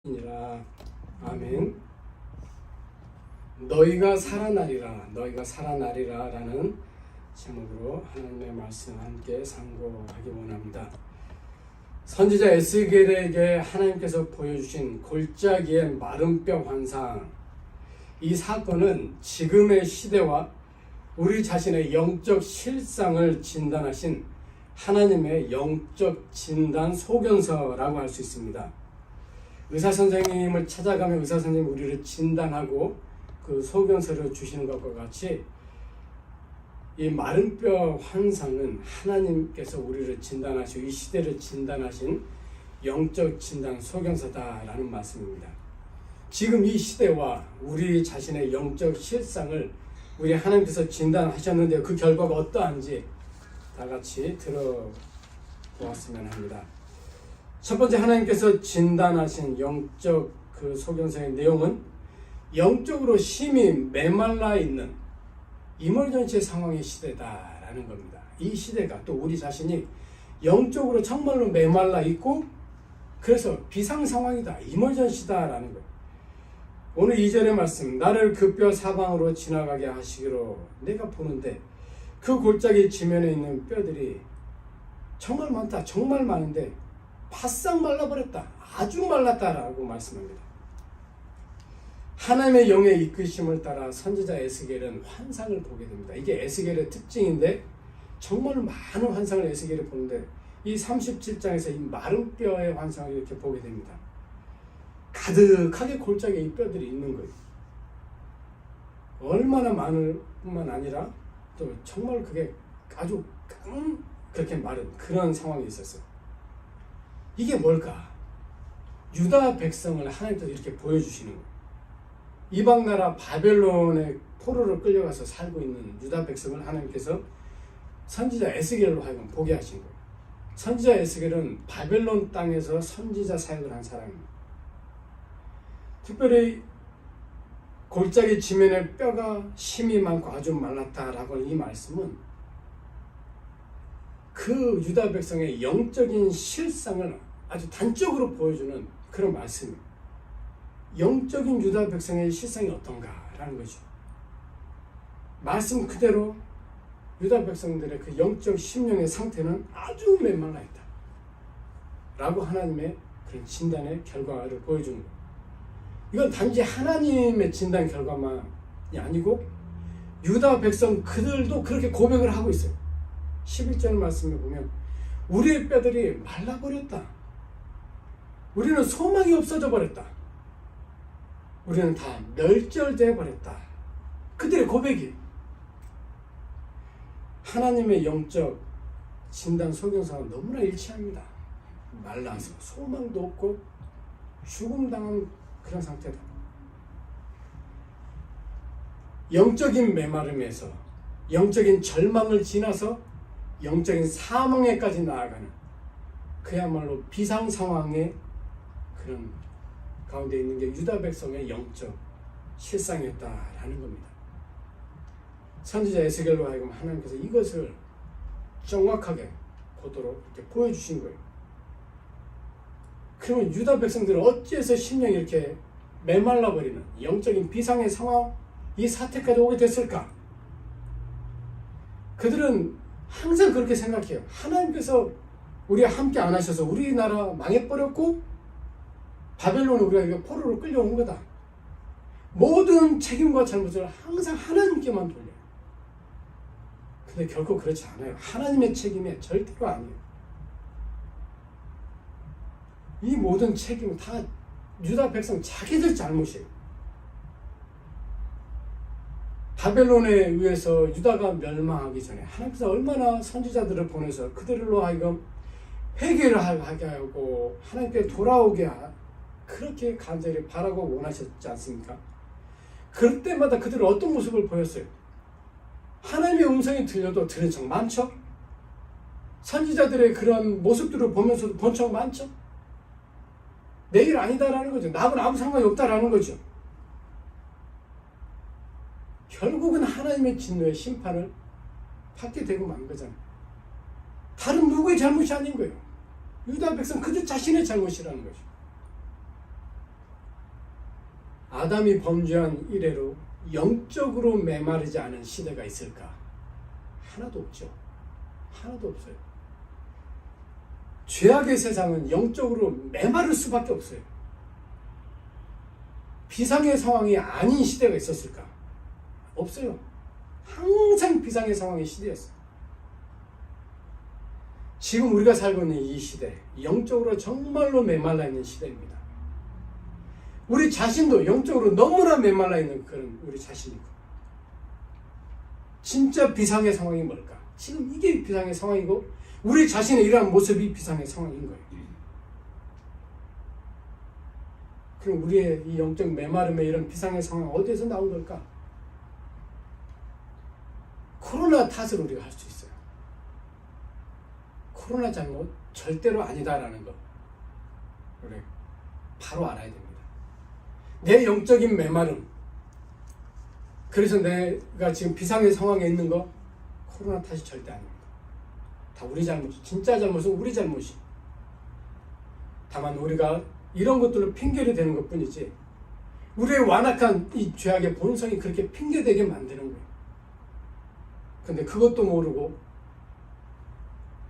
이라. 아멘. 너희가 살아나리라, 너희가 살아나리라 라는 제목으로 하나님의 말씀 함께 상고하기 원합니다. 선지자 에스겔에게 하나님께서 보여주신 골짜기의 마른 뼈 환상, 이 사건은 지금의 시대와 우리 자신의 영적 실상을 진단하신 하나님의 영적 진단 소견서라고 할 수 있습니다. 의사선생님을 찾아가면 의사선생님이 우리를 진단하고 그 소견서를 주시는 것과 같이 이 마른 뼈 환상은 하나님께서 우리를 진단하시고 이 시대를 진단하신 영적 진단 소견서다라는 말씀입니다. 지금 이 시대와 우리 자신의 영적 실상을 우리 하나님께서 진단하셨는데 그 결과가 어떠한지 다 같이 들어보았으면 합니다. 첫 번째, 하나님께서 진단하신 영적 그 소견서의 내용은 영적으로 심히 메말라 있는 이멀전시의 상황의 시대다라는 겁니다. 이 시대가 또 우리 자신이 영적으로 정말로 메말라 있고 그래서 비상 상황이다, 이멀전시다라는 거예요. 오늘 2절의 말씀, 나를 그 뼈 사방으로 지나가게 하시기로 내가 보는데 그 골짜기 지면에 있는 뼈들이 정말 많다, 정말 많은데 바싹 말라버렸다, 아주 말랐다라고 말씀합니다. 하나님의 영의 이끄심을 따라 선지자 에스겔은 환상을 보게 됩니다. 이게 에스겔의 특징인데 정말 많은 환상을 에스겔이 보는데 이 37장에서 이 마른 뼈의 환상을 이렇게 보게 됩니다. 가득하게 골짜기에 이 뼈들이 있는 거예요. 얼마나 많을 뿐만 아니라 또 정말 그게 아주 그렇게 마른 그런 상황이 있었어요. 이게 뭘까? 유다 백성을 하나님께서 이렇게 보여주시는 거예요. 이방 나라 바벨론의 포로로 끌려가서 살고 있는 유다 백성을 하나님께서 선지자 에스겔로 하여금 보게 하신 거예요. 선지자 에스겔은 바벨론 땅에서 선지자 사역을 한 사람입니다. 특별히 골짜기 지면에 뼈가 심이 많고 아주 말랐다라고 하는 이 말씀은 그 유다 백성의 영적인 실상을 아주 단적으로 보여주는 그런 말씀이에요. 영적인 유다 백성의 실상이 어떤가라는 거죠. 말씀 그대로 유다 백성들의 그 영적 심령의 상태는 아주 메말라 있다 라고 하나님의 그런 진단의 결과를 보여주는 거예요. 이건 단지 하나님의 진단 결과만이 아니고 유다 백성 그들도 그렇게 고백을 하고 있어요. 11절 말씀에 보면 우리의 뼈들이 말라버렸다, 우리는 소망이 없어져 버렸다, 우리는 다 멸절되어 버렸다. 그들의 고백이 하나님의 영적 진단 소견서와 너무나 일치합니다. 말라서 소망도 없고 죽음당한 그런 상태다. 영적인 메마름에서 영적인 절망을 지나서 영적인 사망에까지 나아가는 그야말로 비상 상황의 그런 가운데 있는 게 유다 백성의 영적 실상이었다라는 겁니다. 선지자 에스겔로 하여금 하나님께서 이것을 정확하게 보도록 이렇게 보여주신 거예요. 그러면 유다 백성들은 어찌해서 심령이 이렇게 메말라버리는 영적인 비상의 상황, 이 사태까지 오게 됐을까? 그들은 항상 그렇게 생각해요. 하나님께서 우리와 함께 안 하셔서 우리나라 망해버렸고 바벨론에 우리가 포로로 끌려온 거다. 모든 책임과 잘못을 항상 하나님께만 돌려요. 근데 결코 그렇지 않아요. 하나님의 책임이 절대로 아니에요. 이 모든 책임은 다 유다 백성 자기들 잘못이에요. 바벨론에 의해서 유다가 멸망하기 전에 하나님께서 얼마나 선지자들을 보내서 그들로 하여금 회개를 하게 하고 하나님께 돌아오게 그렇게 간절히 바라고 원하셨지 않습니까? 그럴 때마다 그들은 어떤 모습을 보였어요? 하나님의 음성이 들려도 들은 척 많죠? 선지자들의 그런 모습들을 보면서도 본 척 많죠? 내 일 아니다라는 거죠. 나하고는 아무 상관이 없다라는 거죠. 결국은 하나님의 진노의 심판을 받게 되고 만 거잖아요. 다른 누구의 잘못이 아닌 거예요. 유다 백성 그들 자신의 잘못이라는 거죠. 아담이 범죄한 이래로 영적으로 메마르지 않은 시대가 있을까? 하나도 없죠. 하나도 없어요. 죄악의 세상은 영적으로 메마를 수밖에 없어요. 비상의 상황이 아닌 시대가 있었을까? 없어요. 항상 비상의 상황의 시대였어요. 지금 우리가 살고 있는 이 시대, 영적으로 정말로 메말라 있는 시대입니다. 우리 자신도 영적으로 너무나 메말라 있는 그런 우리 자신이고, 진짜 비상의 상황이 뭘까? 지금 이게 비상의 상황이고, 우리 자신의 이러한 모습이 비상의 상황인 거예요. 그럼 우리의 이 영적 메마름의 이런 비상의 상황 어디에서 나온 걸까? 코로나 탓을 우리가 할 수 있어요. 코로나 잘못 절대로 아니다라는 거 우리 바로 알아야 됩니다. 내 영적인 메마름, 그래서 내가 지금 비상의 상황에 있는 거 코로나 탓이 절대 아닙니다. 다 우리 잘못, 진짜 잘못은 우리 잘못이. 다만 우리가 이런 것들로 핑계를 대는 것 뿐이지, 우리의 완악한 이 죄악의 본성이 그렇게 핑계대게 만드는 거예요. 근데 그것도 모르고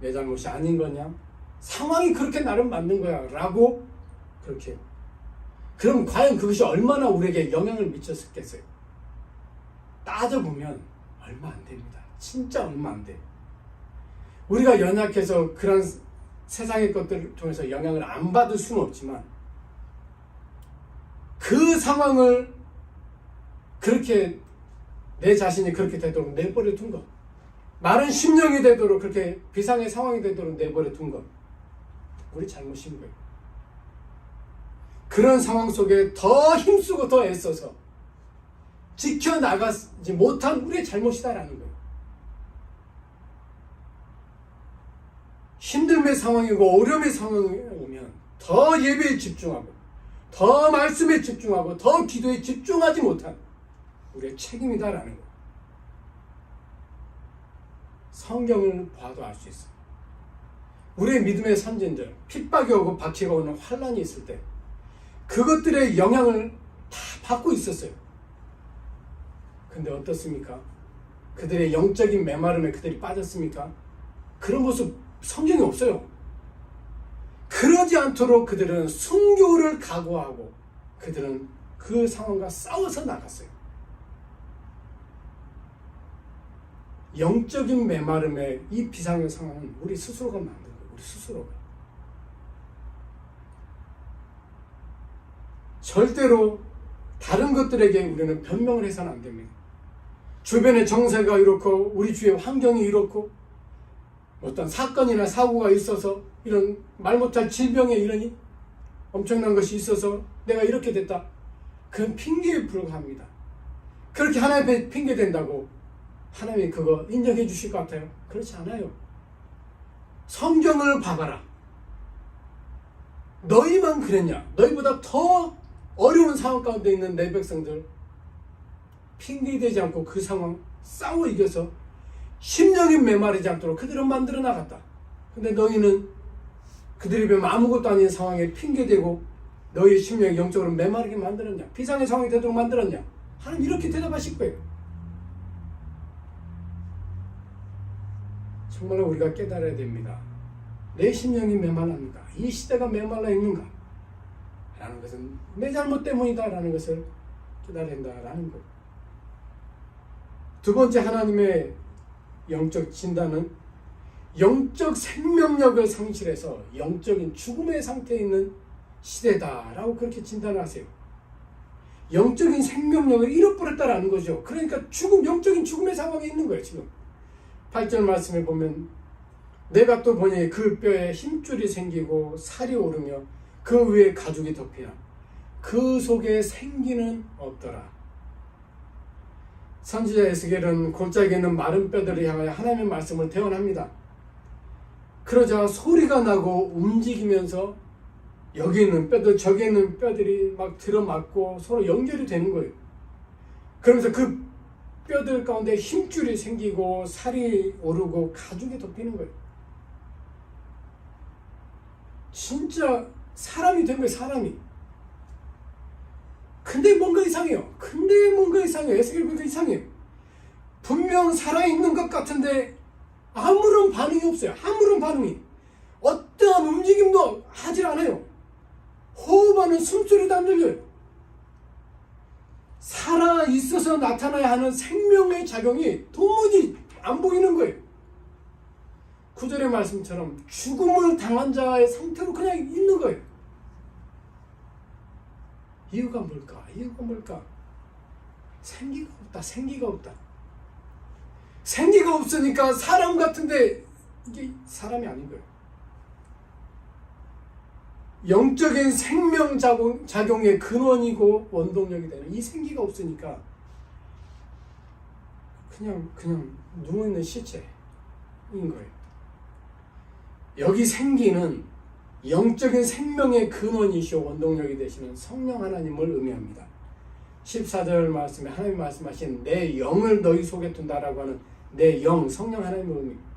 내 잘못이 아닌 거냐? 상황이 그렇게 나를 만든 거야 라고 그렇게. 그럼 과연 그것이 얼마나 우리에게 영향을 미쳤겠어요? 따져보면 얼마 안 됩니다. 진짜 얼마 안 돼요. 우리가 연약해서 그런 세상의 것들을 통해서 영향을 안 받을 수는 없지만, 그 상황을 그렇게 내 자신이 그렇게 되도록 내버려 둔 것, 마른 심령이 되도록 그렇게 비상의 상황이 되도록 내버려 둔 것, 우리 잘못인 거예요. 그런 상황 속에 더 힘쓰고 더 애써서 지켜나가지 못한 우리의 잘못이다라는 거예요. 힘듦의 상황이고 어려움의 상황이 오면 더 예배에 집중하고, 더 말씀에 집중하고, 더 기도에 집중하지 못한 우리의 책임이다라는 거예요. 성경을 봐도 알 수 있어요. 우리의 믿음의 선진들, 핍박이 오고 박해가 오는 환란이 있을 때 그것들의 영향을 다 받고 있었어요. 근데 어떻습니까? 그들의 영적인 메마름에 그들이 빠졌습니까? 그런 모습 성경에 없어요. 그러지 않도록 그들은 순교를 각오하고 그들은 그 상황과 싸워서 나갔어요. 영적인 메마름의 이 비상의 상황은 우리 스스로가 만든 거예요. 우리 스스로가. 절대로 다른 것들에게 우리는 변명을 해서는 안 됩니다. 주변의 정세가 이렇고 우리 주위의 환경이 이렇고 어떤 사건이나 사고가 있어서 이런 말 못할 질병에 이런 엄청난 것이 있어서 내가 이렇게 됐다. 그건 핑계에 불과합니다. 그렇게 하나님 앞에 핑계댄다고 하나님이 그거 인정해 주실 것 같아요? 그렇지 않아요. 성경을 봐봐라. 너희만 그랬냐? 너희보다 더 어려운 상황 가운데 있는 내 백성들 핑계대지 않고 그 상황 싸워 이겨서 심령이 메마르지 않도록 그들은 만들어 나갔다. 근데 너희는 그들이 보면 아무것도 아닌 상황에 핑계대고 너희의 심령이 영적으로 메마르게 만들었냐? 비상의 상황이 되도록 만들었냐? 하나님 이렇게 대답하실 거예요. 정말로 우리가 깨달아야 됩니다. 내 심령이 메말랐는가? 이 시대가 메말라 있는가? 라는 것은 내 잘못 때문이다 라는 것을 깨달아야 된다라는 것. 두 번째 하나님의 영적 진단은 영적 생명력을 상실해서 영적인 죽음의 상태에 있는 시대다라고 그렇게 진단을 하세요. 영적인 생명력을 잃어버렸다라는 거죠. 그러니까 영적인 죽음의 상황에 있는 거예요. 지금 8절 말씀에 보면 내가 또 보니 그 뼈에 힘줄이 생기고 살이 오르며 그 위에 가죽이 덮이나 그 속에 생기는 없더라. 선지자 에스겔은 골짜기에 있는 마른 뼈들을 향하여 하나님의 말씀을 대언합니다. 그러자 소리가 나고 움직이면서 여기 있는 뼈들 저기 있는 뼈들이 막 들어맞고 서로 연결이 되는 거예요. 그러면서 그 뼈들 가운데 힘줄이 생기고 살이 오르고 가죽이 덮이는 거예요. 진짜 사람이 된 거예요. 사람이. 근데 뭔가 이상해요. 에스겔 보니까 이상해요. 분명 살아있는 것 같은데 아무런 반응이 없어요. 아무런 반응이. 어떠한 움직임도 하질 않아요. 호흡하는 숨소리도 안 들려요. 살아있어서 나타나야 하는 생명의 작용이 도무지 안 보이는 거예요. 구절의 말씀처럼 죽음을 당한 자의 상태로 그냥 있는 거예요. 이유가 뭘까? 생기가 없다. 생기가 없으니까 사람 같은데 이게 사람이 아닌 거예요. 영적인 생명 작용의 근원이고 원동력이 되는 이 생기가 없으니까 그냥 누워있는 시체인 거예요. 여기 생기는 영적인 생명의 근원이시오 원동력이 되시는 성령 하나님을 의미합니다. 14절 말씀에 하나님 말씀하신 내 영을 너희 속에 둔다라고 하는 내 영, 성령 하나님을 의미합니다.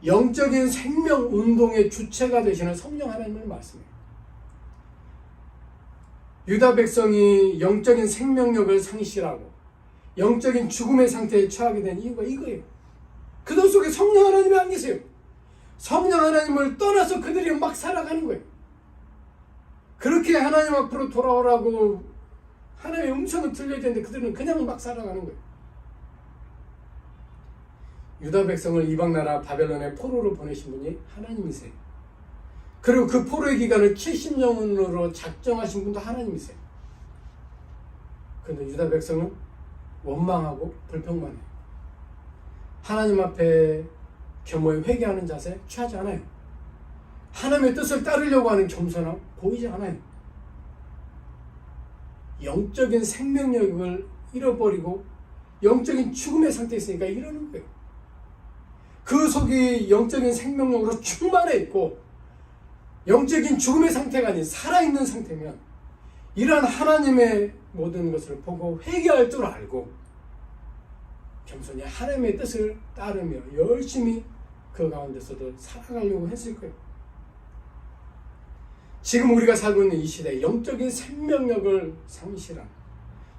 영적인 생명 운동의 주체가 되시는 성령 하나님을 말씀해요. 유다 백성이 영적인 생명력을 상실하고 영적인 죽음의 상태에 처하게 된 이유가 이거예요. 그들 속에 성령 하나님이 안 계세요. 성령 하나님을 떠나서 그들이 막 살아가는 거예요. 그렇게 하나님 앞으로 돌아오라고 하나님의 음성을 들려야 되는데 그들은 그냥 막 살아가는 거예요. 유다 백성을 이방나라 바벨론의 포로로 보내신 분이 하나님이세요. 그리고 그 포로의 기간을 70년으로 작정하신 분도 하나님이세요. 그런데 유다 백성은 원망하고 불평만해요. 하나님 앞에 겸허히 회개하는 자세 취하지 않아요. 하나님의 뜻을 따르려고 하는 겸손함 보이지 않아요. 영적인 생명력을 잃어버리고 영적인 죽음의 상태에 있으니까 이러는 거예요. 그 속이 영적인 생명력으로 충만해 있고 영적인 죽음의 상태가 아닌 살아있는 상태면 이러한 하나님의 모든 것을 보고 회개할 줄 알고 겸손히 하나님의 뜻을 따르며 열심히 그 가운데서도 살아가려고 했을 거예요. 지금 우리가 살고 있는 이 시대에 영적인 생명력을 상실한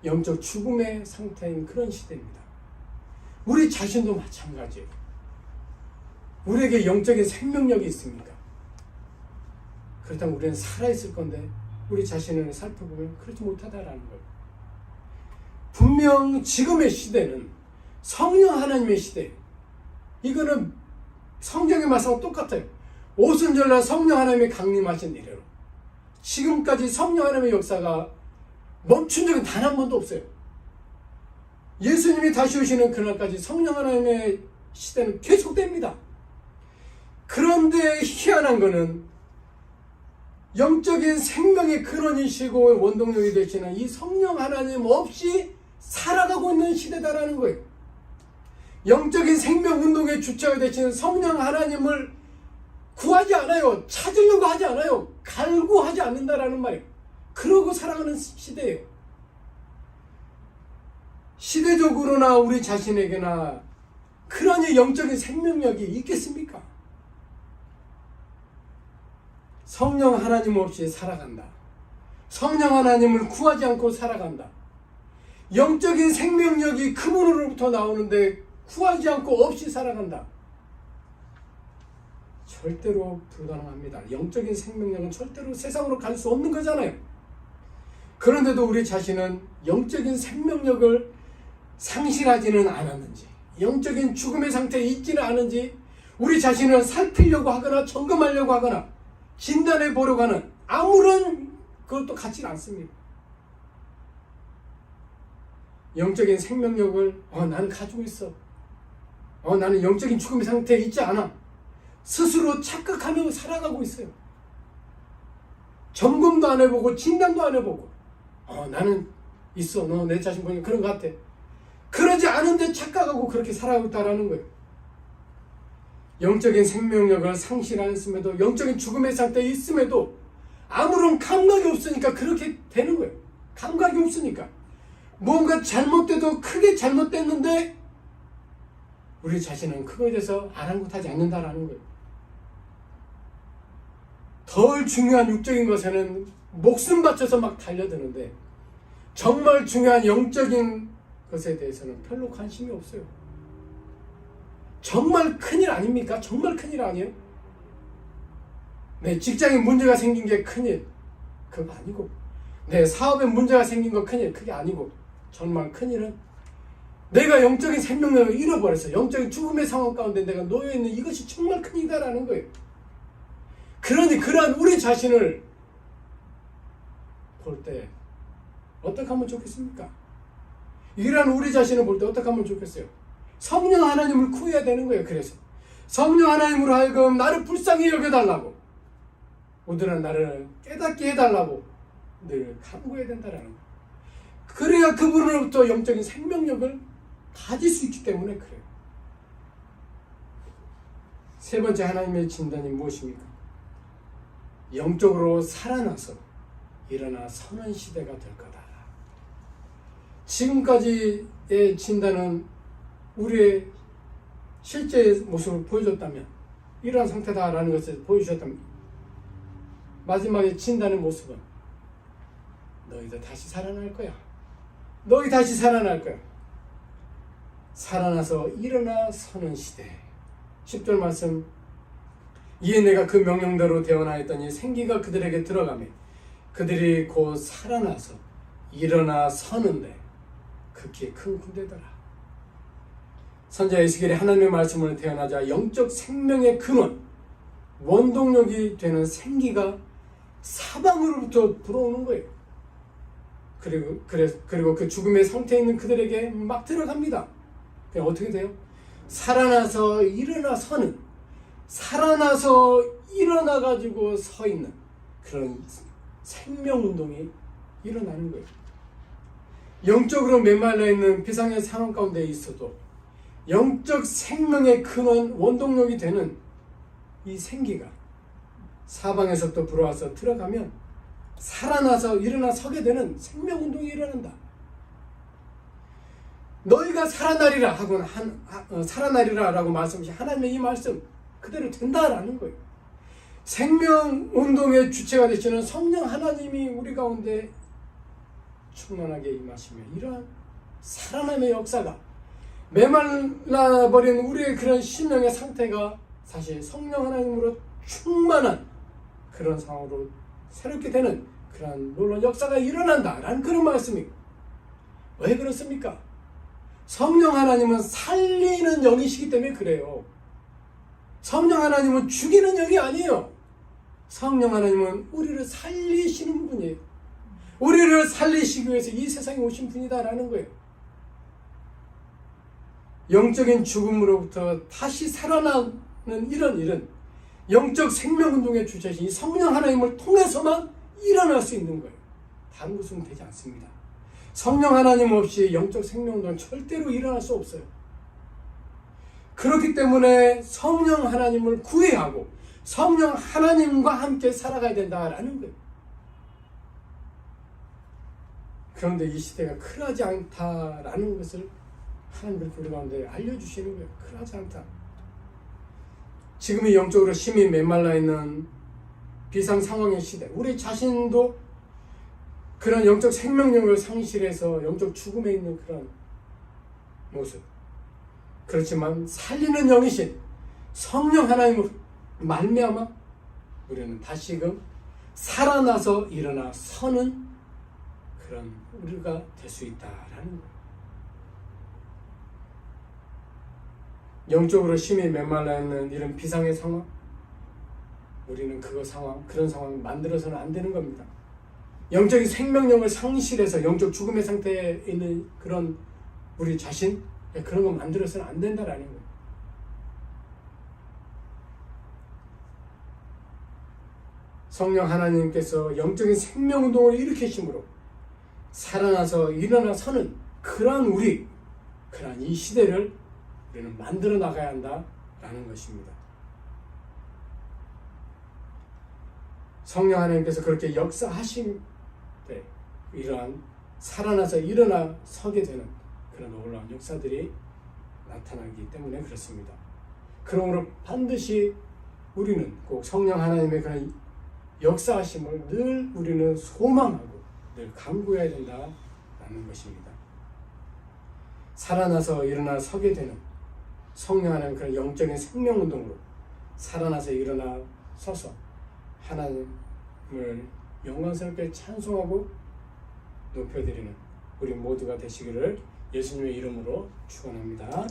영적 죽음의 상태인 그런 시대입니다. 우리 자신도 마찬가지예요. 우리에게 영적인 생명력이 있습니까? 그렇다면 우리는 살아있을 건데 우리 자신을 살펴보면 그렇지 못하다라는 거예요. 분명 지금의 시대는 성령 하나님의 시대예요. 이거는 성경의 말씀과 똑같아요. 오순절날 성령 하나님이 강림하신 이래로 지금까지 성령 하나님의 역사가 멈춘 적은 단 한 번도 없어요. 예수님이 다시 오시는 그날까지 성령 하나님의 시대는 계속됩니다. 그런데 희한한 거는 영적인 생명의 근원이시고 원동력이 되시는 이 성령 하나님 없이 살아가고 있는 시대다라는 거예요. 영적인 생명 운동의 주체가 되시는 성령 하나님을 구하지 않아요. 찾으려고 하지 않아요. 갈구하지 않는다라는 말이에요. 그러고 살아가는 시대예요. 시대적으로나 우리 자신에게나 그러니 영적인 생명력이 있겠습니까? 성령 하나님 없이 살아간다. 성령 하나님을 구하지 않고 살아간다. 영적인 생명력이 그분으로부터 나오는데 구하지 않고 없이 살아간다. 절대로 불가능합니다. 영적인 생명력은 절대로 세상으로 갈 수 없는 거잖아요. 그런데도 우리 자신은 영적인 생명력을 상실하지는 않았는지, 영적인 죽음의 상태에 있지는 않은지 우리 자신을 살피려고 하거나 점검하려고 하거나 진단해 보려고 하는 아무런 그것도 같지는 않습니다. 영적인 생명력을 나는 가지고 있어. 나는 영적인 죽음의 상태에 있지 않아. 스스로 착각하며 살아가고 있어요. 점검도 안 해보고 진단도 안 해보고 나는 있어. 너 내 자신 보니까 그런 것 같아. 그러지 않은데 착각하고 그렇게 살아가고 있다라는 거예요. 영적인 생명력을 상실하였음에도 영적인 죽음의 상태에 있음에도 아무런 감각이 없으니까 그렇게 되는 거예요. 감각이 없으니까 뭔가 잘못돼도 크게 잘못됐는데 우리 자신은 그거에 대해서 아랑곳하지 않는다라는 거예요. 덜 중요한 육적인 것에는 목숨 바쳐서 막 달려드는데 정말 중요한 영적인 것에 대해서는 별로 관심이 없어요. 정말 큰일 아닙니까? 정말 큰일 아니에요? 내 직장에 문제가 생긴 게 큰일, 그거 아니고, 내 사업에 문제가 생긴 거 큰일, 그게 아니고, 정말 큰일은 내가 영적인 생명력을 잃어버렸어. 영적인 죽음의 상황 가운데 내가 놓여있는 이것이 정말 큰일이다라는 거예요. 그러니 그러한 우리 자신을 볼 때 어떻게 하면 좋겠습니까? 이러한 우리 자신을 볼 때 어떻게 하면 좋겠어요? 성령 하나님을 구해야 되는 거예요. 그래서 성령 하나님으로 하여금 나를 불쌍히 여겨달라고, 모두는 나를 깨닫게 해달라고 늘 간구해야 된다는 거예요. 그래야 그분으로부터 영적인 생명력을 가질 수 있기 때문에 그래요. 세 번째 하나님의 진단이 무엇입니까? 영적으로 살아나서 일어나 서는 시대가 될 거다. 지금까지의 진단은 우리의 실제 모습을 보여줬다면, 이러한 상태다라는 것을 보여주셨다면, 마지막에 진단의 모습은 너희도 다시 살아날 거야. 너희 다시 살아날 거야. 살아나서 일어나 서는 시대. 10절 말씀, 이에 내가 그 명령대로 대언하였더니 생기가 그들에게 들어가매 그들이 곧 살아나서 일어나 서는데 극히 큰 군대더라. 선지자 에스겔이 하나님의 말씀을 대언하자 영적 생명의 근원, 원동력이 되는 생기가 사방으로부터 불어오는 거예요. 그리고 그 죽음의 상태에 있는 그들에게 막 들어갑니다. 그냥 어떻게 돼요? 살아나서 일어나 서는, 살아나서 일어나가지고 서 있는 그런 생명운동이 일어나는 거예요. 영적으로 메말라 있는 비상의 상황 가운데 있어도 영적 생명의 근원, 원동력이 되는 이 생기가 사방에서부터 불어와서 들어가면 살아나서 일어나 서게 되는 생명운동이 일어난다. 너희가 살아나리라 하고는 살아나리라라고 말씀하신 하나님의 이 말씀 그대로 된다라는 거예요. 생명운동의 주체가 되시는 성령 하나님이 우리 가운데 충만하게 임하시며 이러한 살아남의 역사가, 메말라버린 우리의 그런 심령의 상태가 사실 성령 하나님으로 충만한 그런 상황으로 새롭게 되는 그런 놀라운 역사가 일어난다라는 그런 말씀이고, 왜 그렇습니까? 성령 하나님은 살리는 영이시기 때문에 그래요. 성령 하나님은 죽이는 영이 아니에요. 성령 하나님은 우리를 살리시는 분이에요. 우리를 살리시기 위해서 이 세상에 오신 분이다라는 거예요. 영적인 죽음으로부터 다시 살아나는 이런 일은 영적 생명운동의 주체이신 성령 하나님을 통해서만 일어날 수 있는 거예요. 다른 것은 되지 않습니다. 성령 하나님 없이 영적 생명운동은 절대로 일어날 수 없어요. 그렇기 때문에 성령 하나님을 구해하고 성령 하나님과 함께 살아가야 된다라는 거예요. 그런데 이 시대가 큰하지 않다라는 것을 하나님께서 우리 가운데 알려주시는 거예요. 큰하지 않다. 지금이 영적으로 심히 메말라 있는 비상 상황의 시대, 우리 자신도 그런 영적 생명력을 상실해서 영적 죽음에 있는 그런 모습, 그렇지만 살리는 영이신 성령 하나님을 말미암아 우리는 다시금 살아나서 일어나 서는 그런 우리가 될 수 있다라는 거예요. 영적으로 심히 메말라 있는 이런 비상의 상황, 우리는 그런 상황을 만들어서는 안 되는 겁니다. 영적인 생명력을 상실해서 영적 죽음의 상태에 있는 그런 우리 자신, 그런 거 만들어서는 안 된다라는 거예요. 성령 하나님께서 영적인 생명운동을 일으키심으로 살아나서 일어나 서는 그러한 그러한 이 시대를 우리는 만들어 나가야 한다라는 것입니다. 성령 하나님께서 그렇게 역사하신 때 이러한 살아나서 일어나 서게 되는 그런 놀라운 역사들이 나타나기 때문에 그렇습니다. 그러므로 반드시 우리는 꼭 성령 하나님의 그런 역사하심을 늘 우리는 소망하고 늘 간구해야 된다라는 않는 것입니다. 살아나서 일어나 서게 되는 성령 안에 그런 영적인 생명운동으로 살아나서 일어나 서서 하나님을 영광스럽게 찬송하고 높여드리는 우리 모두가 되시기를 예수님의 이름으로 축원합니다.